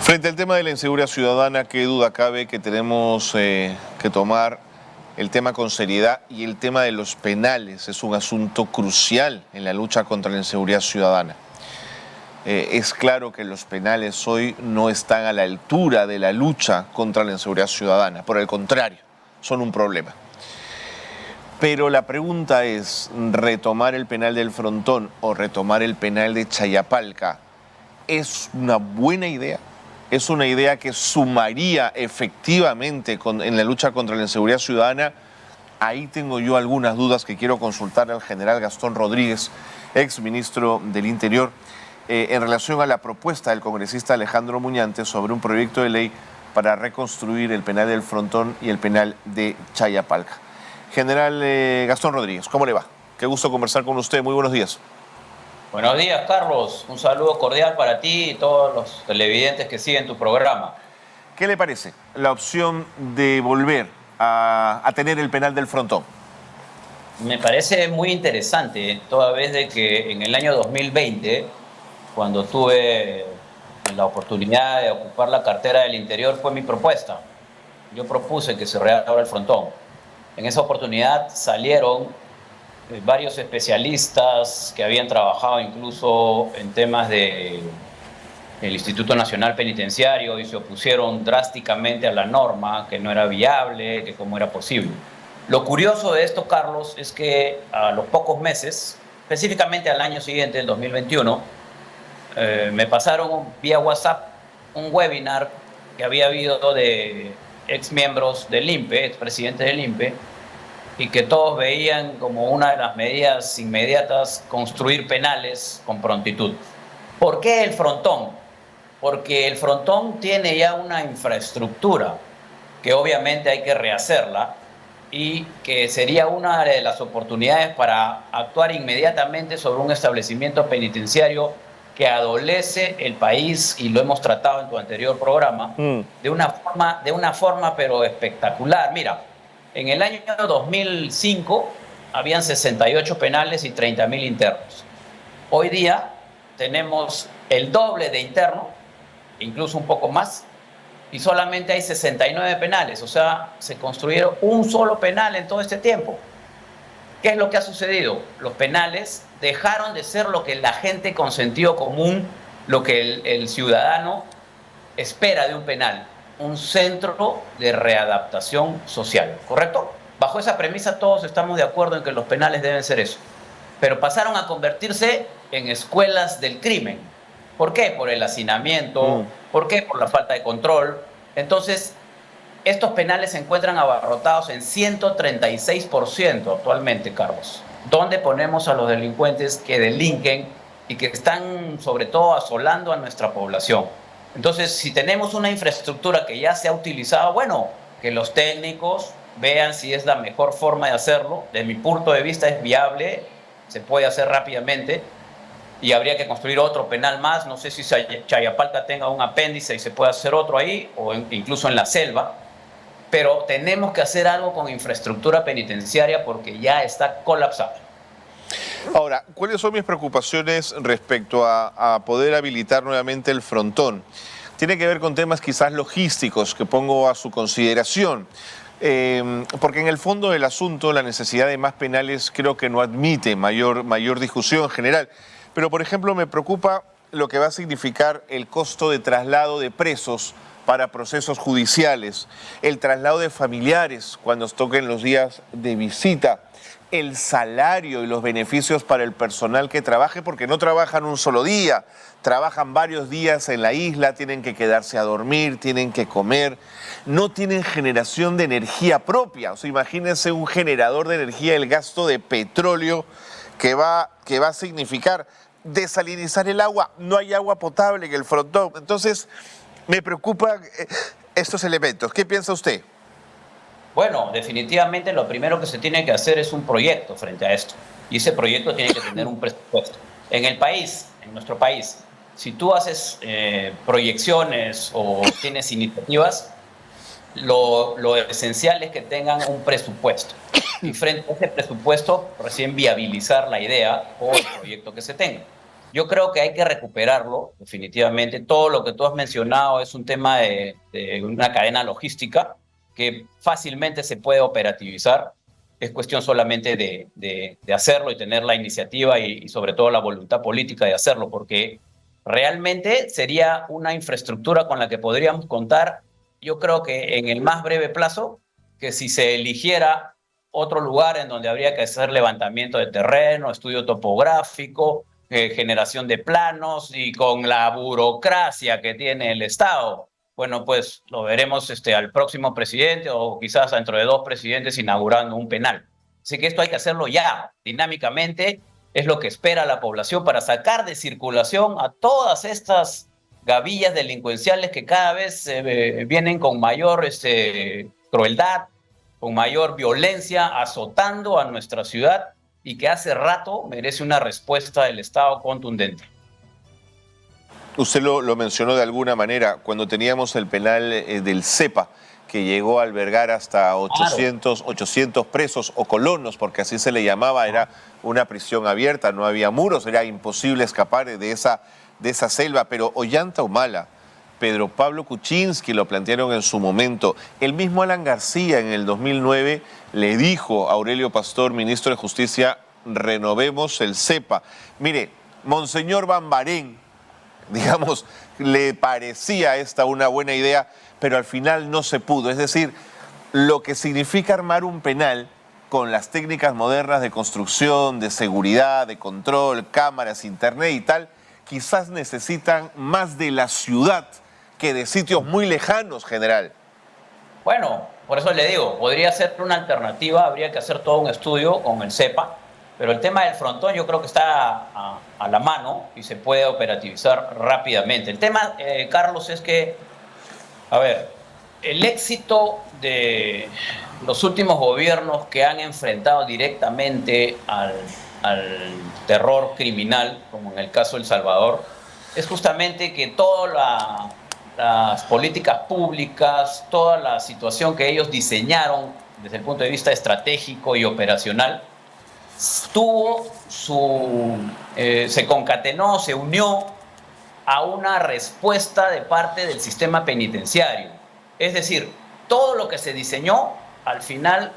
Frente al tema de la inseguridad ciudadana, qué duda cabe que tenemos que tomar el tema con seriedad, y el tema de los penales es un asunto crucial en la lucha contra la inseguridad ciudadana. Es claro que los penales hoy no están a la altura de la lucha contra la inseguridad ciudadana, por el contrario, son un problema. Pero la pregunta es, ¿retomar el penal del Frontón o retomar el penal de Chayapalca es una buena idea? ¿Es una idea que sumaría efectivamente en la lucha contra la inseguridad ciudadana? Ahí tengo yo algunas dudas que quiero consultar al general Gastón Rodríguez, ex ministro del Interior, en relación a la propuesta del congresista Alejandro Muñante sobre un proyecto de ley para reconstruir el penal del Frontón y el penal de Chayapalca. General Gastón Rodríguez, ¿cómo le va? Qué gusto conversar con usted, muy buenos días. Buenos días, Carlos. Un saludo cordial para ti y todos los televidentes que siguen tu programa. ¿Qué le parece la opción de volver a tener el penal del Frontón? Me parece muy interesante, toda vez de que en el año 2020, cuando tuve la oportunidad de ocupar la cartera del Interior, fue mi propuesta. Yo propuse que se reabra el Frontón. En esa oportunidad salieron varios especialistas que habían trabajado incluso en temas del Instituto Nacional Penitenciario y se opusieron drásticamente a la norma, que no era viable, que cómo era posible. Lo curioso de esto, Carlos, es que a los pocos meses, específicamente al año siguiente, el 2021, me pasaron vía WhatsApp un webinar que había habido de ex miembros del INPE, expresidentes del INPE, y que todos veían como una de las medidas inmediatas construir penales con prontitud. ¿Por qué el Frontón? Porque el Frontón tiene ya una infraestructura que obviamente hay que rehacerla y que sería una de las oportunidades para actuar inmediatamente sobre un establecimiento penitenciario que adolece el país, y lo hemos tratado en tu anterior programa, de una forma pero espectacular. Mira, en el año 2005 habían 68 penales y 30.000 internos. Hoy día tenemos el doble de internos, incluso un poco más, y solamente hay 69 penales. O sea, se construyeron un solo penal en todo este tiempo. ¿Qué es lo que ha sucedido? Los penales dejaron de ser lo que la gente con sentido común, lo que el ciudadano espera de un penal, un centro de readaptación social, ¿correcto? Bajo esa premisa todos estamos de acuerdo en que los penales deben ser eso. Pero pasaron a convertirse en escuelas del crimen. ¿Por qué? Por el hacinamiento. ¿Por qué? Por la falta de control. Entonces, estos penales se encuentran abarrotados en 136% actualmente, Carlos. ¿Dónde ponemos a los delincuentes que delinquen y que están sobre todo asolando a nuestra población? Entonces, si tenemos una infraestructura que ya se ha utilizado, bueno, que los técnicos vean si es la mejor forma de hacerlo. De mi punto de vista es viable, se puede hacer rápidamente y habría que construir otro penal más. No sé si Chayapalca tenga un apéndice y se puede hacer otro ahí, o incluso en la selva. Pero tenemos que hacer algo con infraestructura penitenciaria porque ya está colapsada. Ahora, ¿cuáles son mis preocupaciones respecto a poder habilitar nuevamente el Frontón? Tiene que ver con temas quizás logísticos que pongo a su consideración. Porque en el fondo del asunto la necesidad de más penales creo que no admite mayor discusión en general. Pero, por ejemplo, me preocupa lo que va a significar el costo de traslado de presos para procesos judiciales, el traslado de familiares cuando toquen los días de visita, el salario y los beneficios para el personal que trabaje, porque no trabajan un solo día, trabajan varios días en la isla, tienen que quedarse a dormir, tienen que comer, no tienen generación de energía propia. O sea, imagínense un generador de energía, el gasto de petróleo que va a significar desalinizar el agua. No hay agua potable en el Frontón. Entonces, me preocupan estos elementos. ¿Qué piensa usted? Bueno, definitivamente lo primero que se tiene que hacer es un proyecto frente a esto. Y ese proyecto tiene que tener un presupuesto. En el país, en nuestro país, si tú haces proyecciones o tienes iniciativas, lo esencial es que tengan un presupuesto. Y frente a ese presupuesto, recién viabilizar la idea o el proyecto que se tenga. Yo creo que hay que recuperarlo, definitivamente. Todo lo que tú has mencionado es un tema de una cadena logística que fácilmente se puede operativizar. Es cuestión solamente de hacerlo y tener la iniciativa y sobre todo la voluntad política de hacerlo, porque realmente sería una infraestructura con la que podríamos contar, yo creo que en el más breve plazo, que si se eligiera otro lugar en donde habría que hacer levantamiento de terreno, estudio topográfico, generación de planos y con la burocracia que tiene el Estado. Bueno, pues lo veremos al próximo presidente o quizás dentro de 2 presidentes inaugurando un penal. Así que esto hay que hacerlo ya, dinámicamente, es lo que espera la población para sacar de circulación a todas estas gavillas delincuenciales que cada vez vienen con mayor crueldad, con mayor violencia, azotando a nuestra ciudad y que hace rato merece una respuesta del Estado contundente. Usted lo mencionó de alguna manera, cuando teníamos el penal del CEPA, que llegó a albergar hasta Claro. 800 presos o colonos, porque así se le llamaba, era una prisión abierta, no había muros, era imposible escapar de esa selva. Pero Ollanta Humala, Pedro Pablo Kuczynski lo plantearon en su momento. El mismo Alan García en el 2009 le dijo a Aurelio Pastor, ministro de Justicia, renovemos el CEPA. Mire, Monseñor Bambarén, digamos, le parecía esta una buena idea, pero al final no se pudo. Es decir, lo que significa armar un penal con las técnicas modernas de construcción, de seguridad, de control, cámaras, internet y tal, quizás necesitan más de la ciudad que de sitios muy lejanos, general. Bueno, por eso le digo, podría ser una alternativa, habría que hacer todo un estudio con el CEPA, pero el tema del frontón yo creo que está a la mano y se puede operativizar rápidamente. El tema, Carlos, es que, a ver, el éxito de los últimos gobiernos que han enfrentado directamente al terror criminal, como en el caso de El Salvador, es justamente que las políticas públicas, toda la situación que ellos diseñaron desde el punto de vista estratégico y operacional, se concatenó, se unió a una respuesta de parte del sistema penitenciario. Es decir, todo lo que se diseñó al final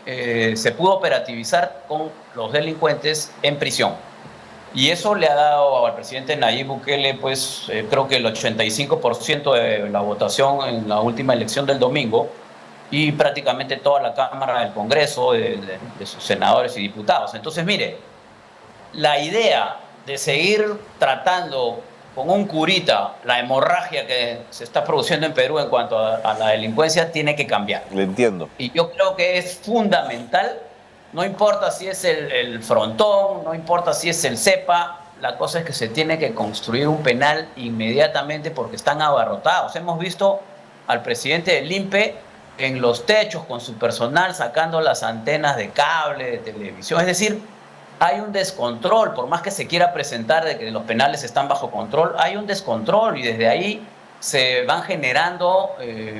se pudo operativizar con los delincuentes en prisión. Y eso le ha dado al presidente Nayib Bukele, pues creo que el 85% de la votación en la última elección del domingo y prácticamente toda la Cámara del Congreso, de sus senadores y diputados. Entonces, mire, la idea de seguir tratando con un curita la hemorragia que se está produciendo en Perú en cuanto a la delincuencia tiene que cambiar. Le entiendo. Y yo creo que es fundamental, no importa si es el frontón, no importa si es el CEPA, la cosa es que se tiene que construir un penal inmediatamente porque están abarrotados. Hemos visto al presidente del INPE en los techos con su personal sacando las antenas de cable, de televisión. Es decir, hay un descontrol, por más que se quiera presentar de que los penales están bajo control, hay un descontrol y desde ahí se van generando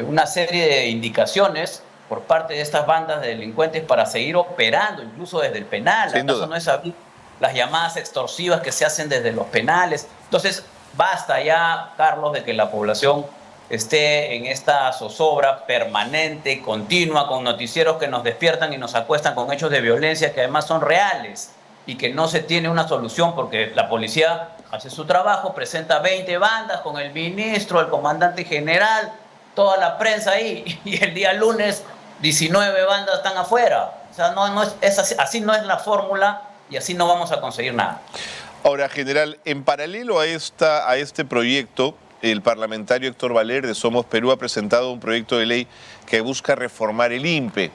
una serie de indicaciones por parte de estas bandas de delincuentes para seguir operando, incluso desde el penal. Sin ¿Acaso duda. no es sabido las llamadas extorsivas que se hacen desde los penales? Entonces, basta ya, Carlos, de que la población esté en esta zozobra permanente, continua, con noticieros que nos despiertan y nos acuestan con hechos de violencia que además son reales y que no se tiene una solución porque la policía hace su trabajo, presenta 20 bandas con el ministro, el comandante general, toda la prensa ahí, y el día lunes 19 bandas están afuera. O sea, no es así no es la fórmula y así no vamos a conseguir nada. Ahora, general, en paralelo a este proyecto, el parlamentario Héctor Valer de Somos Perú ha presentado un proyecto de ley que busca reformar el INPE.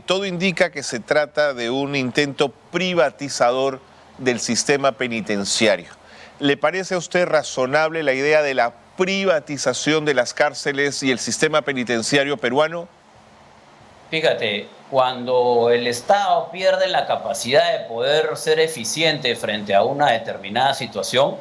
Todo indica que se trata de un intento privatizador del sistema penitenciario. ¿Le parece a usted razonable la idea de la privatización de las cárceles y el sistema penitenciario peruano? Fíjate, cuando el Estado pierde la capacidad de poder ser eficiente frente a una determinada situación,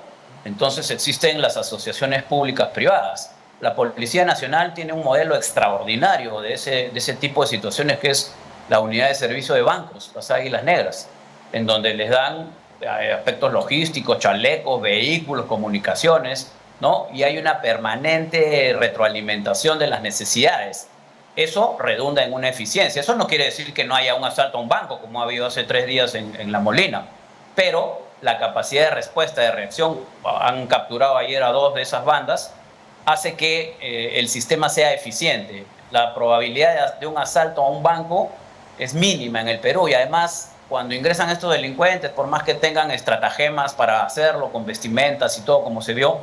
entonces existen las asociaciones públicas privadas. La Policía Nacional tiene un modelo extraordinario de ese tipo de situaciones que es la unidad de servicio de bancos, las Águilas Negras, en donde les dan aspectos logísticos, chalecos, vehículos, comunicaciones, ¿no? Y hay una permanente retroalimentación de las necesidades. Eso redunda en una eficiencia. Eso no quiere decir que no haya un asalto a un banco, como ha habido hace 3 días en La Molina, pero la capacidad de respuesta, de reacción, han capturado ayer a 2 de esas bandas, hace que el sistema sea eficiente. La probabilidad de un asalto a un banco es mínima en el Perú, y además cuando ingresan estos delincuentes, por más que tengan estratagemas para hacerlo con vestimentas y todo como se vio,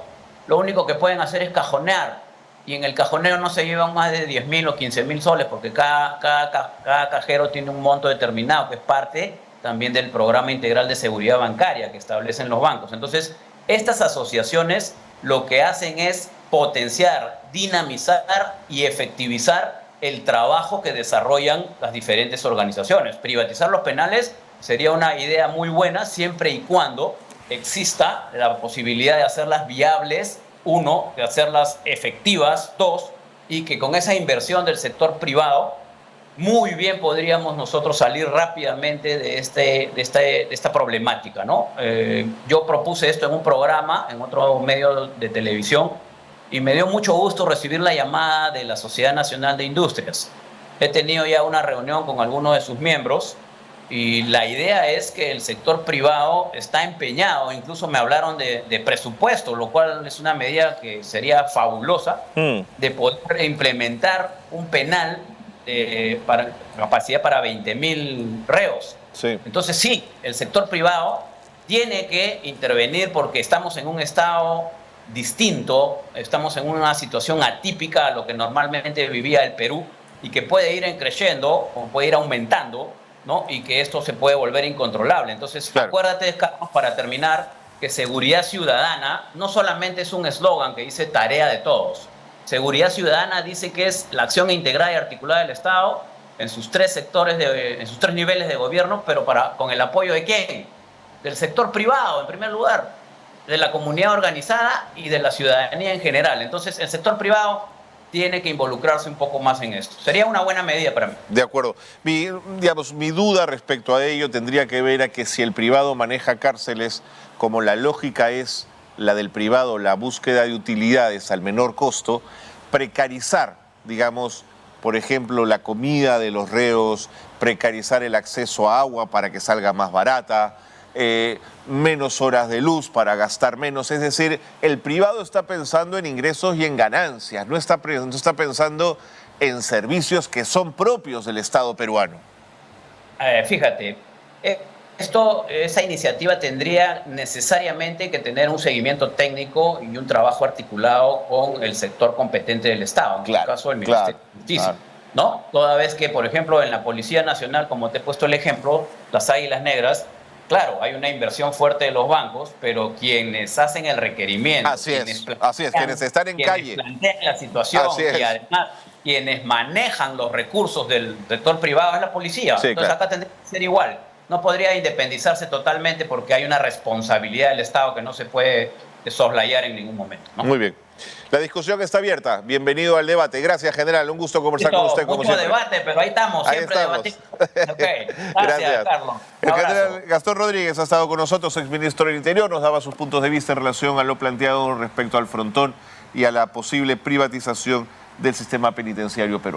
lo único que pueden hacer es cajonear, y en el cajoneo no se llevan más de 10.000 o 15.000 soles, porque cada cajero tiene un monto determinado, que es parte también del programa integral de seguridad bancaria que establecen los bancos. Entonces, estas asociaciones lo que hacen es potenciar, dinamizar y efectivizar el trabajo que desarrollan las diferentes organizaciones. Privatizar los penales sería una idea muy buena siempre y cuando exista la posibilidad de hacerlas viables, 1, de hacerlas efectivas, 2, y que con esa inversión del sector privado muy bien podríamos nosotros salir rápidamente de esta problemática, ¿no? Yo propuse esto en un programa, en otro medio de televisión, y me dio mucho gusto recibir la llamada de la Sociedad Nacional de Industrias. He tenido ya una reunión con algunos de sus miembros, y la idea es que el sector privado está empeñado, incluso me hablaron de presupuesto, lo cual es una medida que sería fabulosa, de poder implementar un penal para capacidad para 20.000 reos. Sí. Entonces sí, el sector privado tiene que intervenir porque estamos en un estado distinto, estamos en una situación atípica a lo que normalmente vivía el Perú, y que puede ir creciendo o puede ir aumentando, ¿no? Y que esto se puede volver incontrolable. Entonces, claro, acuérdate, Carlos, para terminar, que seguridad ciudadana no solamente es un eslogan que dice tarea de todos. Seguridad ciudadana dice que es la acción integrada y articulada del Estado en sus 3 sectores, en sus 3 niveles de gobierno, pero con el apoyo de ¿quién? Del sector privado, en primer lugar, de la comunidad organizada y de la ciudadanía en general. Entonces, el sector privado tiene que involucrarse un poco más en esto. Sería una buena medida para mí. De acuerdo. Mi duda respecto a ello tendría que ver a que si el privado maneja cárceles, como la lógica es la del privado, la búsqueda de utilidades al menor costo, precarizar, digamos, por ejemplo, la comida de los reos, precarizar el acceso a agua para que salga más barata, menos horas de luz para gastar menos. Es decir, el privado está pensando en ingresos y en ganancias, no está pensando en servicios que son propios del Estado peruano. Fíjate, esa iniciativa tendría necesariamente que tener un seguimiento técnico y un trabajo articulado con el sector competente del Estado, en el caso del Ministerio de Justicia. ¿No? Toda vez que, por ejemplo, en la Policía Nacional, como te he puesto el ejemplo, las Águilas Negras, claro, hay una inversión fuerte de los bancos, pero quienes hacen el requerimiento, quienes están en calle, plantean la situación y además quienes manejan los recursos del sector privado es la policía. Entonces acá tendría que ser igual. No podría independizarse totalmente porque hay una responsabilidad del Estado que no se puede soslayar en ningún momento, ¿no? Muy bien. La discusión está abierta. Bienvenido al debate. Gracias, general. Un gusto conversar con usted, como siempre. Mucho debate, pero ahí estamos, siempre debatiendo. Gracias, Carlos. El general Gastón Rodríguez ha estado con nosotros, exministro del Interior. Nos daba sus puntos de vista en relación a lo planteado respecto al frontón y a la posible privatización del sistema penitenciario peruano.